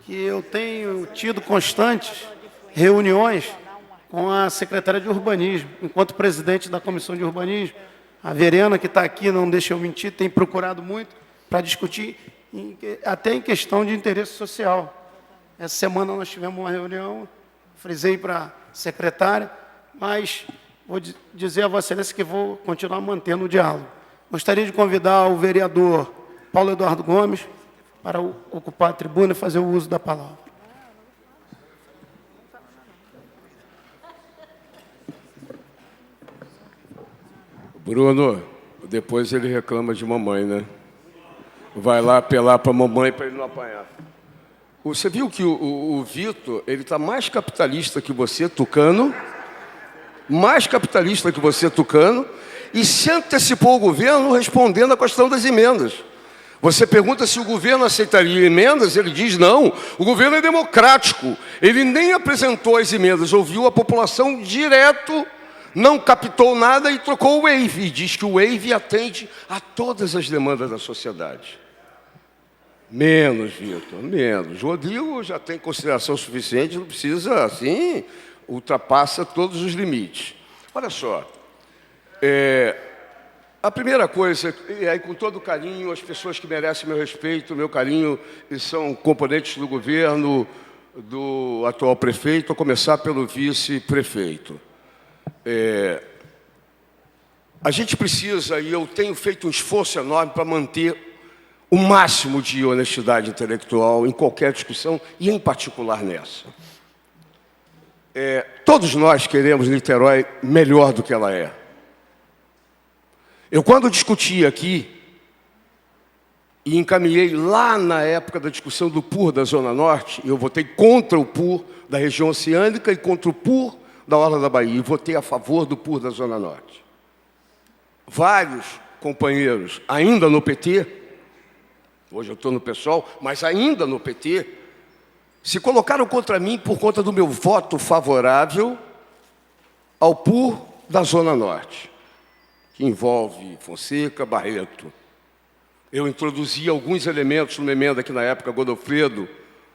que eu tenho tido constantes reuniões com a secretária de Urbanismo. Enquanto presidente da Comissão de Urbanismo, a Verena, que está aqui, não deixa eu mentir, tem procurado muito para discutir, até em questão de interesse social. Essa semana nós tivemos uma reunião, frisei para a secretária, mas vou dizer a Vossa Excelência que vou continuar mantendo o diálogo. Gostaria de convidar o vereador Paulo Eduardo Gomes para ocupar a tribuna e fazer o uso da palavra. Bruno, depois ele reclama de mamãe, né? Vai lá apelar para a mamãe para ele não apanhar. Você viu que o Vitor, ele está mais capitalista que você, Tucano, mais capitalista que você, Tucano, e se antecipou o governo respondendo a questão das emendas. Você pergunta se o governo aceitaria emendas, ele diz não, o governo é democrático, ele nem apresentou as emendas, ouviu a população direto, não captou nada e trocou o Wave, e diz que o Wave atende a todas as demandas da sociedade. Menos, Vitor, menos. Rodrigo já tem consideração suficiente, não precisa, assim, ultrapassa todos os limites. Olha só, a primeira coisa, e aí com todo carinho, as pessoas que merecem meu respeito, meu carinho, e são componentes do governo, do atual prefeito, a começar pelo vice-prefeito. A gente precisa, e eu tenho feito um esforço enorme para manter o máximo de honestidade intelectual em qualquer discussão, e em particular nessa. Todos nós queremos Niterói melhor do que ela é. Eu, quando discuti aqui, e encaminhei lá na época da discussão do PUR da Zona Norte, eu votei contra o PUR da região oceânica e contra o PUR da Orla da Bahia, e votei a favor do PUR da Zona Norte. Vários companheiros, ainda no PT, hoje eu estou no PSOL, mas ainda no PT, se colocaram contra mim por conta do meu voto favorável ao PUR da Zona Norte, que envolve Fonseca, Barreto. Eu introduzi alguns elementos numa emenda que, na época, Godofredo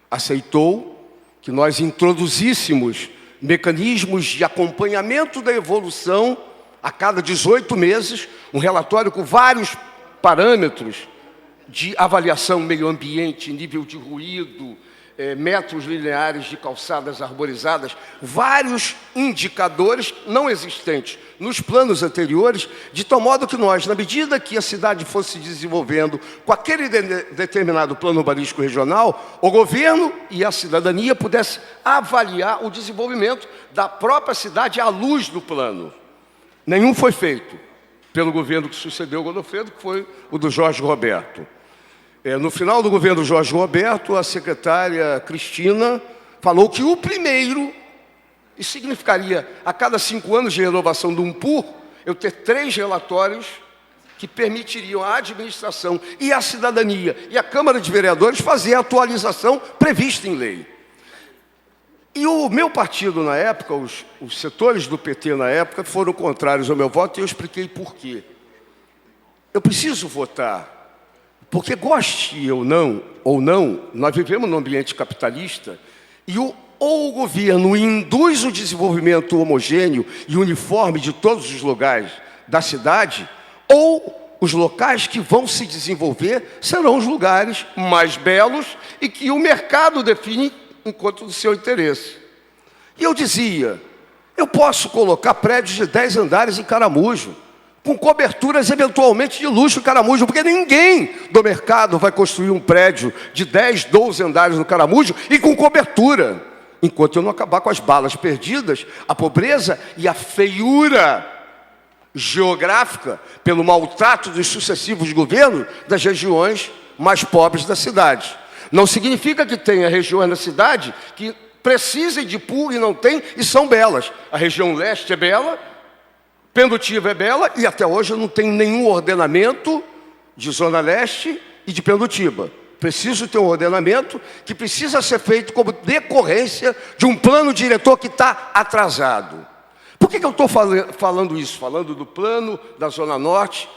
aceitou, que nós introduzíssemos mecanismos de acompanhamento da evolução a cada 18 meses, um relatório com vários parâmetros de avaliação meio ambiente, nível de ruído, metros lineares de calçadas arborizadas, vários indicadores não existentes nos planos anteriores, de tal modo que nós, na medida que a cidade fosse se desenvolvendo com aquele determinado plano urbanístico regional, o governo e a cidadania pudessem avaliar o desenvolvimento da própria cidade à luz do plano. Nenhum foi feito pelo governo que sucedeu o Godofredo, que foi o do Jorge Roberto. No final do governo do Jorge Roberto, a secretária Cristina falou que o primeiro, isso significaria, a cada 5 anos de renovação de um PUR, eu ter 3 relatórios que permitiriam à administração e à cidadania e à Câmara de Vereadores fazer a atualização prevista em lei. E o meu partido, na época, os setores do PT, na época, foram contrários ao meu voto, e eu expliquei por quê. Eu preciso votar, porque goste ou não, nós vivemos num ambiente capitalista, e ou o governo induz o desenvolvimento homogêneo e uniforme de todos os lugares da cidade, ou os locais que vão se desenvolver serão os lugares mais belos e que o mercado define enquanto do seu interesse. E eu dizia, eu posso colocar prédios de 10 andares em Caramujo, com coberturas eventualmente de luxo em Caramujo, porque ninguém do mercado vai construir um prédio de 10, 12 andares no Caramujo e com cobertura, enquanto eu não acabar com as balas perdidas, a pobreza e a feiura geográfica pelo maltrato dos sucessivos governos das regiões mais pobres da cidade. Não significa que tenha regiões na cidade que precisem de PUR e não tem, e são belas. A região leste é bela, Pendotiba é bela, e até hoje não tem nenhum ordenamento de Zona Leste e de Pendotiba. Preciso ter um ordenamento que precisa ser feito como decorrência de um plano diretor que está atrasado. Por que eu estou falando isso? Falando do plano da Zona Norte?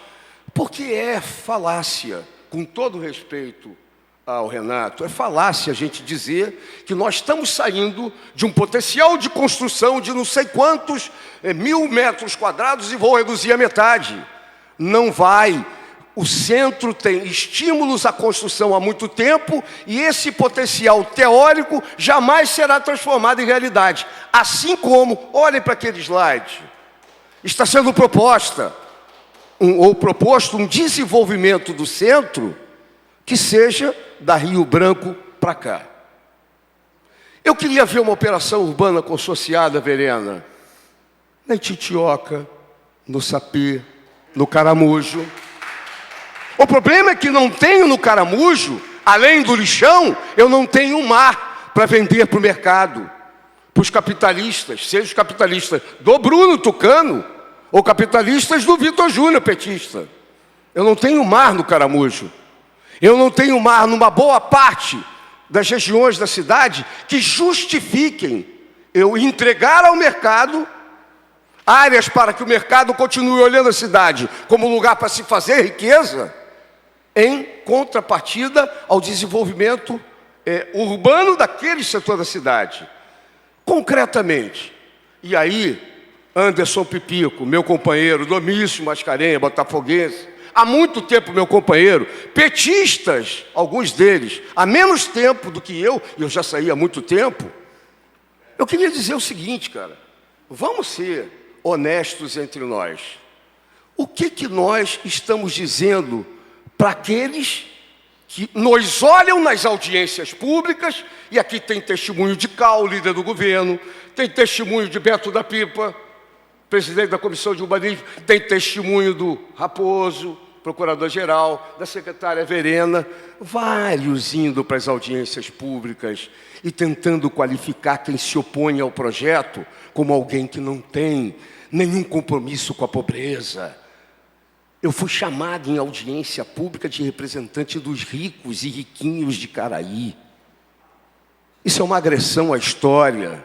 Porque é falácia, com todo respeito ao Renato, é falácia a gente dizer que nós estamos saindo de um potencial de construção de não sei quantos 1.000 metros quadrados e vou reduzir a metade. Não vai. O centro tem estímulos à construção há muito tempo e esse potencial teórico jamais será transformado em realidade. Assim como, olhem para aquele slide, está sendo proposto um desenvolvimento do centro que seja da Rio Branco para cá. Eu queria ver uma operação urbana consorciada, Verena, na Ititioca, no Sapê, no Caramujo. O problema é que não tenho no Caramujo, além do lixão, eu não tenho um mar para vender para o mercado, para os capitalistas, seja os capitalistas do Bruno Tucano ou capitalistas do Vitor Júnior, petista. Eu não tenho mar no Caramujo. Eu não tenho mar numa boa parte das regiões da cidade que justifiquem eu entregar ao mercado áreas para que o mercado continue olhando a cidade como lugar para se fazer riqueza, em contrapartida ao desenvolvimento urbano daquele setor da cidade. Concretamente, e aí, Anderson Pipico, meu companheiro, Domício Mascarenhas, botafoguense, há muito tempo meu companheiro, petistas, alguns deles, há menos tempo do que eu já saí há muito tempo. Eu queria dizer o seguinte, cara, vamos ser honestos entre nós. O que nós estamos dizendo para aqueles que nos olham nas audiências públicas, e aqui tem testemunho de Cal, líder do governo, tem testemunho de Beto da Pipa, presidente da Comissão de Urbanismo, tem testemunho do Raposo, procurador-geral, da secretária Verena, vários indo para as audiências públicas e tentando qualificar quem se opõe ao projeto como alguém que não tem nenhum compromisso com a pobreza. Eu fui chamado em audiência pública de representante dos ricos e riquinhos de Caraí. Isso é uma agressão à história.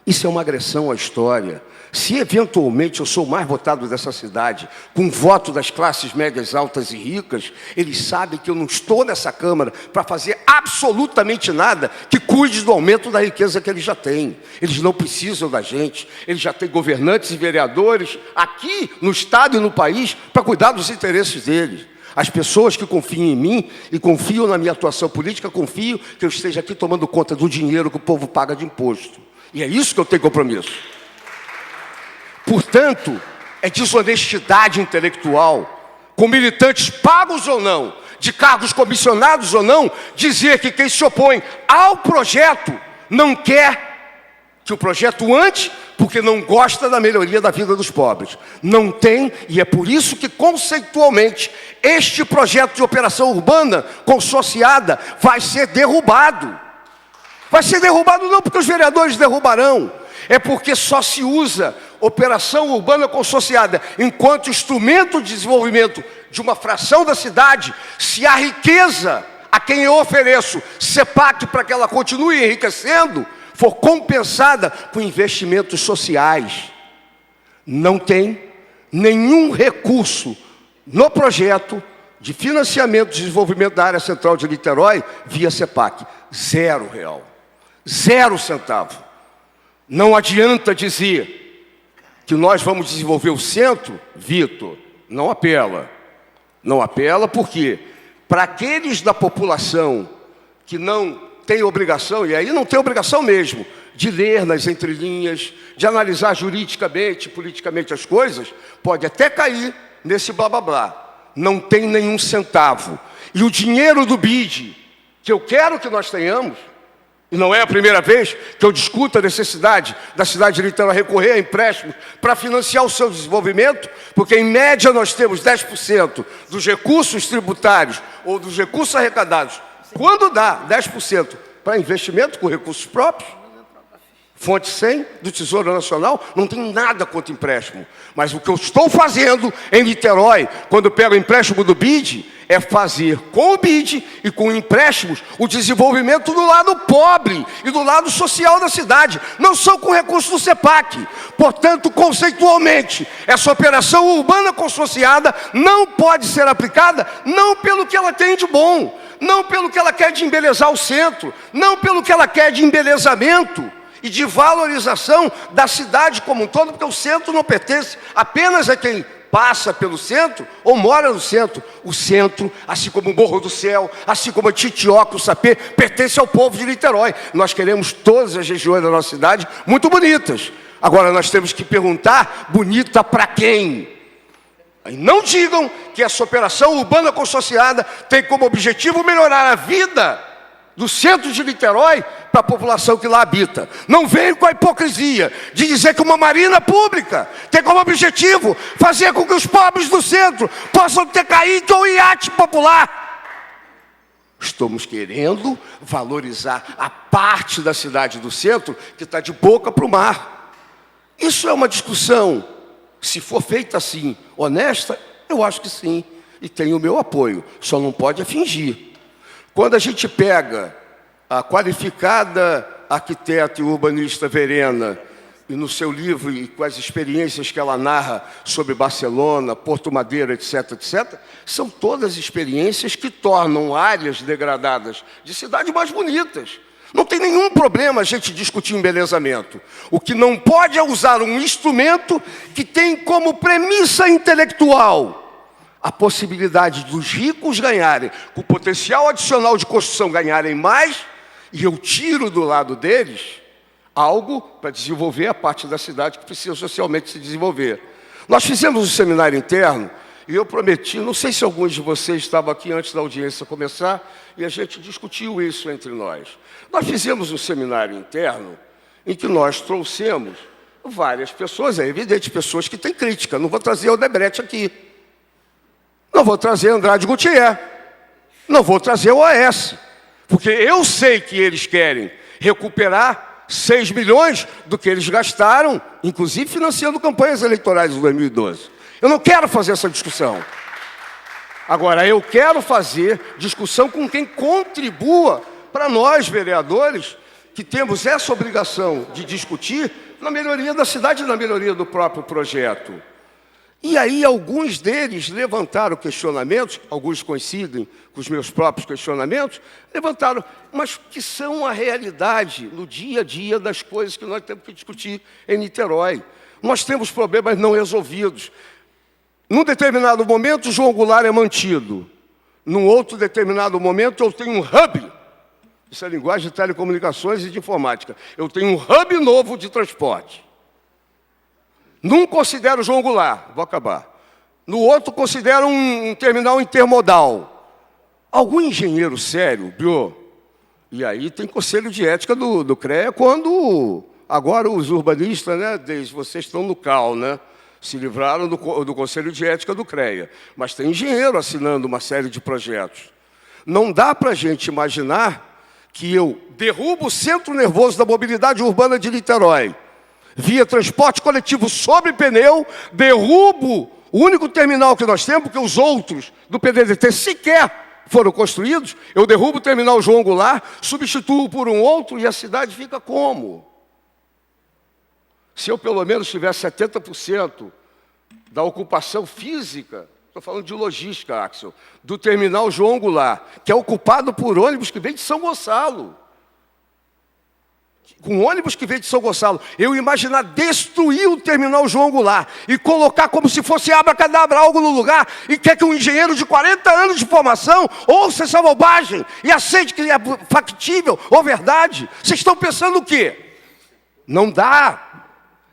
Isso é uma agressão à história. Se eventualmente eu sou o mais votado dessa cidade, com voto das classes médias, altas e ricas, eles sabem que eu não estou nessa Câmara para fazer absolutamente nada que cuide do aumento da riqueza que eles já têm. Eles não precisam da gente. Eles já têm governantes e vereadores aqui no Estado e no país para cuidar dos interesses deles. As pessoas que confiam em mim e confiam na minha atuação política, confiam que eu esteja aqui tomando conta do dinheiro que o povo paga de imposto. E é isso que eu tenho compromisso. Portanto, é desonestidade intelectual, com militantes pagos ou não, de cargos comissionados ou não, dizer que quem se opõe ao projeto não quer que o projeto ande, porque não gosta da melhoria da vida dos pobres. Não tem, e é por isso que, conceitualmente, este projeto de operação urbana consorciada vai ser derrubado. Vai ser derrubado não porque os vereadores derrubarão, é porque só se usa operação urbana consorciada enquanto instrumento de desenvolvimento de uma fração da cidade, se a riqueza a quem eu ofereço CEPAC para que ela continue enriquecendo for compensada com investimentos sociais. Não tem nenhum recurso no projeto de financiamento de desenvolvimento da área central de Niterói via CEPAC. R$0. 0 centavo. Não adianta dizer que nós vamos desenvolver o centro, Vitor, não apela. Não apela porque, para aqueles da população que não tem obrigação, e aí não tem obrigação mesmo, de ler nas entrelinhas, de analisar juridicamente, politicamente as coisas, pode até cair nesse blá blá blá. Não tem nenhum centavo. E o dinheiro do BID, que eu quero que nós tenhamos, e não é a primeira vez que eu discuto a necessidade da cidade de Niterói recorrer a empréstimos para financiar o seu desenvolvimento, porque em média nós temos 10% dos recursos tributários ou dos recursos arrecadados. Quando dá 10% para investimento com recursos próprios, fonte 100 do Tesouro Nacional, não tem nada contra empréstimo. Mas o que eu estou fazendo em Niterói, quando eu pego o empréstimo do BID, é fazer com o BID e com empréstimos o desenvolvimento do lado pobre e do lado social da cidade. Não são com recursos do CEPAC. Portanto, conceitualmente, essa operação urbana consorciada não pode ser aplicada não pelo que ela tem de bom, não pelo que ela quer de embelezar o centro, não pelo que ela quer de embelezamento e de valorização da cidade como um todo, porque o centro não pertence apenas a quem passa pelo centro ou mora no centro. O centro, assim como o Morro do Céu, assim como a Titioca, o Sapê, pertence ao povo de Niterói. Nós queremos todas as regiões da nossa cidade muito bonitas. Agora nós temos que perguntar, bonita para quem? E não digam que essa operação urbana consorciada tem como objetivo melhorar a vida do centro de Niterói para a população que lá habita. Não venham com a hipocrisia de dizer que uma marina pública tem como objetivo fazer com que os pobres do centro possam ter caído ao iate popular. Estamos querendo valorizar a parte da cidade do centro que está de boca para o mar. Isso é uma discussão, se for feita assim, honesta, eu acho que sim, e tem o meu apoio, só não pode fingir. Quando a gente pega a qualificada arquiteta e urbanista Verena, e no seu livro, e com as experiências que ela narra sobre Barcelona, Porto Madeira, etc., etc., são todas experiências que tornam áreas degradadas de cidades mais bonitas. Não tem nenhum problema a gente discutir embelezamento. O que não pode é usar um instrumento que tem como premissa intelectual a possibilidade dos ricos ganharem, com potencial adicional de construção ganharem mais, e eu tiro do lado deles algo para desenvolver a parte da cidade que precisa socialmente se desenvolver. Nós fizemos um seminário interno, e eu prometi, não sei se alguns de vocês estavam aqui antes da audiência começar, e a gente discutiu isso entre nós. Nós fizemos um seminário interno em que nós trouxemos várias pessoas, é evidente, pessoas que têm crítica. Não vou trazer Odebrecht aqui. Não vou trazer Andrade Gutierrez. Não vou trazer o OAS. Porque eu sei que eles querem recuperar 6 milhões do que eles gastaram, inclusive financiando campanhas eleitorais de 2012. Eu não quero fazer essa discussão. Agora, eu quero fazer discussão com quem contribua para nós, vereadores, que temos essa obrigação de discutir na melhoria da cidade e na melhoria do próprio projeto. E aí, alguns deles levantaram questionamentos, alguns coincidem com os meus próprios questionamentos, levantaram, mas que são a realidade no dia a dia das coisas que nós temos que discutir em Niterói. Nós temos problemas não resolvidos. Num determinado momento, o João Goulart é mantido. Num outro determinado momento, eu tenho um hub. Isso é linguagem de telecomunicações e de informática. Eu tenho um hub novo de transporte. Num considero João Goulart, vou acabar. No outro considero um terminal intermodal. Algum engenheiro sério, Bio, e aí tem conselho de ética do CREA, quando agora os urbanistas, né, vocês estão no CAL, né? Se livraram do Conselho de Ética do CREA. Mas tem engenheiro assinando uma série de projetos. Não dá para a gente imaginar que eu derrubo o centro nervoso da mobilidade urbana de Niterói, via transporte coletivo sobre pneu, derrubo o único terminal que nós temos, porque os outros do PDDT sequer foram construídos, eu derrubo o terminal João Goulart, substituo por um outro e a cidade fica como? Se eu, pelo menos, tivesse 70% da ocupação física, estou falando de logística, Axel, do terminal João Goulart, que é ocupado por ônibus que vem de São Gonçalo. Com ônibus que vem de São Gonçalo, eu imaginar destruir o terminal João Goulart e colocar como se fosse abracadabra algo no lugar e quer que um engenheiro de 40 anos de formação ouça essa bobagem e aceite que é factível ou verdade. Vocês estão pensando o quê? Não dá.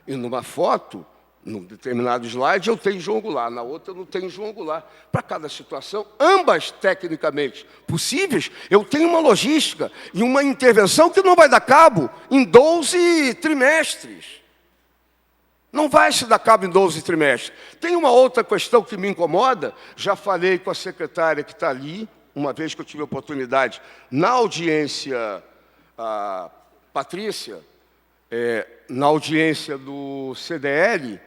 E numa foto, num determinado slide, eu tenho João Goulart, na outra eu não tenho João Goulart. Para cada situação, ambas tecnicamente possíveis, eu tenho uma logística e uma intervenção que não vai dar cabo em 12 trimestres. Não vai se dar cabo em 12 trimestres. Tem uma outra questão que me incomoda, já falei com a secretária que está ali, uma vez que eu tive a oportunidade, na audiência, a Patrícia, na audiência do CDL,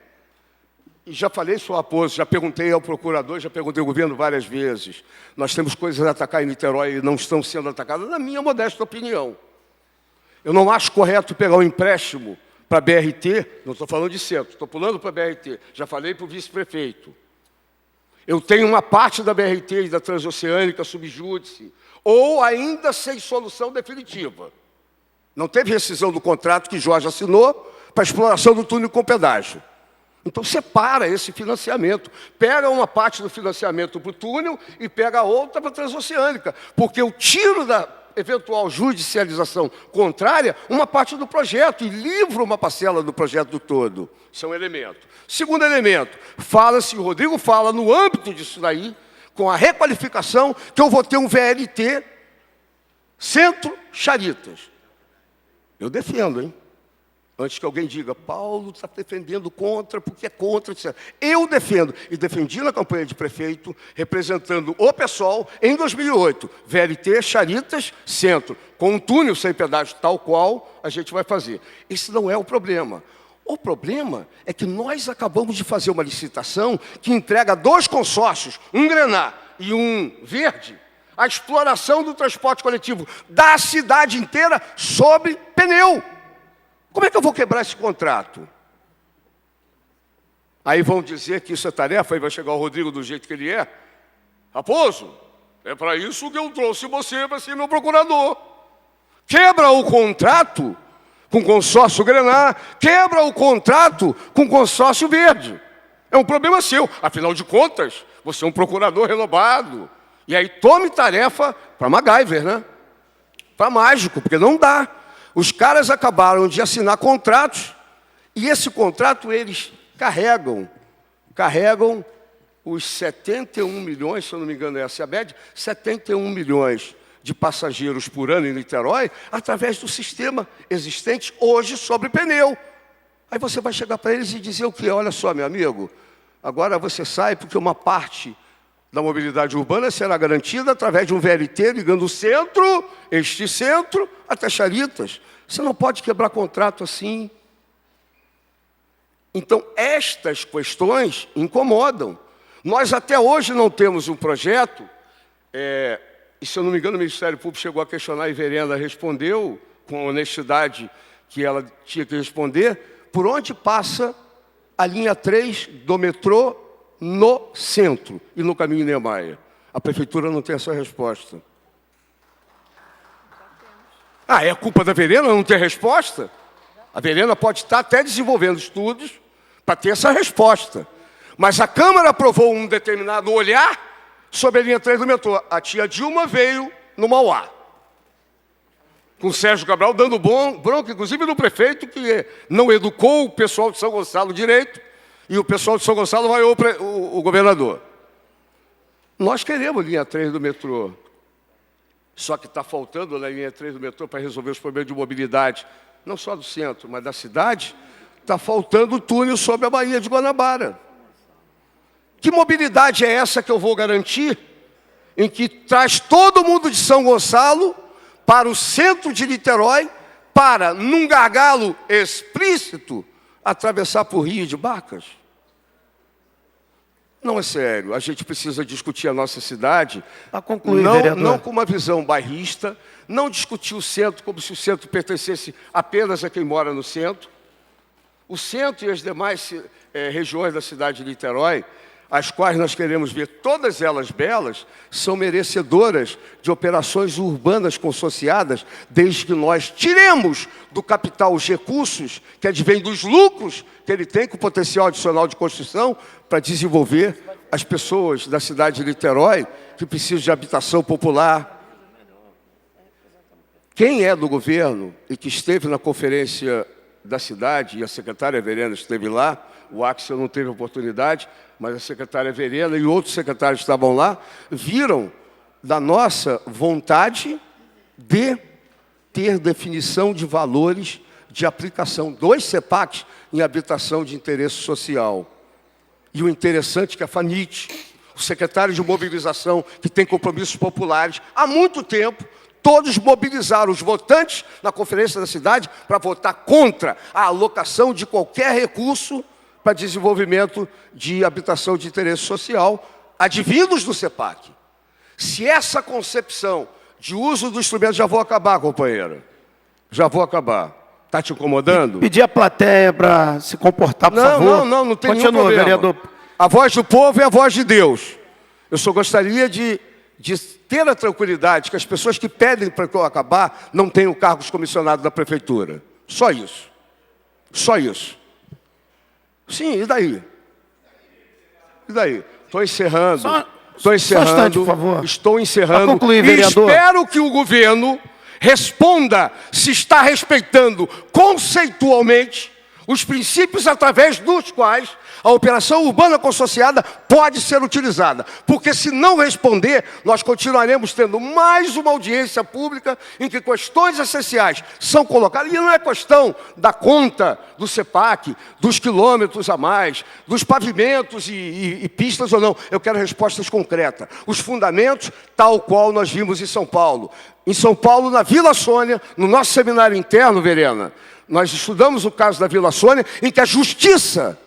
e já falei sobre o apoio, já perguntei ao procurador, já perguntei ao governo várias vezes. Nós temos coisas a atacar em Niterói e não estão sendo atacadas, na minha modesta opinião. Eu não acho correto pegar um empréstimo para a BRT, não estou falando de centro, estou pulando para a BRT, já falei para o vice-prefeito. Eu tenho uma parte da BRT e da Transoceânica subjúdice, ou ainda sem solução definitiva. Não teve rescisão do contrato que Jorge assinou para a exploração do túnel com pedágio. Então, separa esse financiamento. Pega uma parte do financiamento para o túnel e pega a outra para a transoceânica. Porque eu tiro da eventual judicialização contrária uma parte do projeto e livro uma parcela do projeto do todo. Isso é um elemento. Segundo elemento, fala-se, o Rodrigo fala, no âmbito disso daí, com a requalificação, que eu vou ter um VLT Centro Charitas. Eu defendo, hein? Antes que alguém diga, Paulo está defendendo contra, porque é contra, etc. Eu defendo, e defendi na campanha de prefeito, representando o PSOL, em 2008, VLT, Charitas, Centro, com um túnel sem pedágio tal qual a gente vai fazer. Esse não é o problema. O problema é que nós acabamos de fazer uma licitação que entrega 2 consórcios, um Grená e um Verde, a exploração do transporte coletivo da cidade inteira sobre pneu. Como é que eu vou quebrar esse contrato? Aí vão dizer que isso é tarefa, aí vai chegar o Rodrigo do jeito que ele é. Raposo, é para isso que eu trouxe você para ser meu procurador. Quebra o contrato com consórcio Grená, quebra o contrato com consórcio Verde. É um problema seu. Afinal de contas, você é um procurador renovado. E aí tome tarefa para MacGyver, né? Para mágico, porque não dá. Os caras acabaram de assinar contratos, e esse contrato eles carregam os 71 milhões, se eu não me engano é a CEBED, 71 milhões de passageiros por ano em Niterói, através do sistema existente hoje sobre pneu. Aí você vai chegar para eles e dizer o quê? Olha só, meu amigo, agora você sai porque uma parte da mobilidade urbana será garantida através de um VLT ligando o centro, este centro, até Charitas. Você não pode quebrar contrato assim. Então, estas questões incomodam. Nós até hoje não temos um projeto, e se eu não me engano o Ministério Público chegou a questionar e a Verena respondeu, com a honestidade que ela tinha que responder, por onde passa a linha 3 do metrô no centro e no caminho Niemeyer. A prefeitura não tem essa resposta. É culpa da Verena não ter resposta? A Verena pode estar até desenvolvendo estudos para ter essa resposta. Mas a Câmara aprovou um determinado olhar sobre a linha 3 do metrô. A tia Dilma veio no Mauá, com o Sérgio Cabral dando bronca, inclusive no prefeito, que não educou o pessoal de São Gonçalo direito, e o pessoal de São Gonçalo vaiou o governador. Nós queremos linha 3 do metrô. Só que está faltando na linha 3 do metrô para resolver os problemas de mobilidade, não só do centro, mas da cidade, está faltando o túnel sobre a Baía de Guanabara. Que mobilidade é essa que eu vou garantir, em que traz todo mundo de São Gonçalo para o centro de Niterói, para, num gargalo explícito, atravessar por Rio de Barcas? Não é sério, a gente precisa discutir a nossa cidade, não com uma visão bairrista, não discutir o centro como se o centro pertencesse apenas a quem mora no centro. O centro e as demais regiões da cidade de Niterói, as quais nós queremos ver todas elas belas, são merecedoras de operações urbanas consociadas, desde que nós tiremos do capital os recursos que advêm dos lucros que ele tem com potencial adicional de construção para desenvolver as pessoas da cidade de Niterói que precisam de habitação popular. Quem é do governo e que esteve na conferência da cidade, e a secretária Verena esteve lá, o Axel não teve oportunidade, mas a secretária Verena e outros secretários estavam lá, viram da nossa vontade de ter definição de valores de aplicação dos CEPACs em habitação de interesse social. E o interessante é que a FANIT, o secretário de mobilização, que tem compromissos populares, há muito tempo, todos mobilizaram os votantes na conferência da cidade para votar contra a alocação de qualquer recurso para desenvolvimento de habitação de interesse social, advindos do CEPAC. Se essa concepção de uso do instrumento... Já vou acabar, companheira. Já vou acabar. Está te incomodando? Pedir à plateia para se comportar, por favor. Não tem Continua, nenhum problema. vereador. A voz do povo é a voz de Deus. Eu só gostaria de de ter a tranquilidade que as pessoas que pedem para que eu acabar não tenham cargos comissionados da prefeitura. Só isso. Só isso. Sim, e daí? E daí? Estou encerrando. Estou encerrando. Bastante, por favor. Estou encerrando. Pra concluir, e vereador. espero que o governo responda se está respeitando conceitualmente os princípios através dos quais a operação urbana consorciada pode ser utilizada. Porque se não responder, nós continuaremos tendo mais uma audiência pública em que questões essenciais são colocadas. E não é questão da conta do CEPAC, dos quilômetros a mais, dos pavimentos e pistas ou não. Eu quero respostas concretas. Os fundamentos, tal qual nós vimos em São Paulo. Em São Paulo, na Vila Sônia, no nosso seminário interno, Verena, nós estudamos o caso da Vila Sônia, em que a Justiça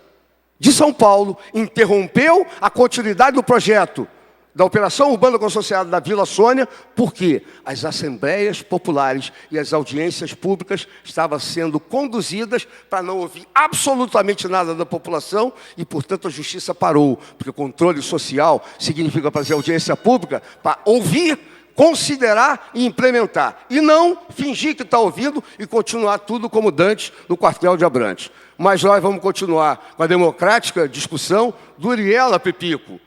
de São Paulo interrompeu a continuidade do projeto da Operação Urbana Consorciada da Vila Sônia, porque as assembleias populares e as audiências públicas estavam sendo conduzidas para não ouvir absolutamente nada da população e, portanto, a Justiça parou, porque controle social significa fazer audiência pública para ouvir, considerar e implementar. E não fingir que está ouvindo e continuar tudo como dantes no quartel de Abrantes. Mas nós vamos continuar com a democrática discussão do Uriela Pipico.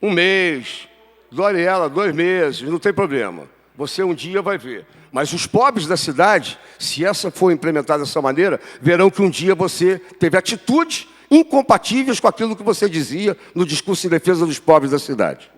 1 mês, do Ariela 2 meses, não tem problema. Você um dia vai ver. Mas os pobres da cidade, se essa for implementada dessa maneira, verão que um dia você teve atitudes incompatíveis com aquilo que você dizia no discurso em defesa dos pobres da cidade.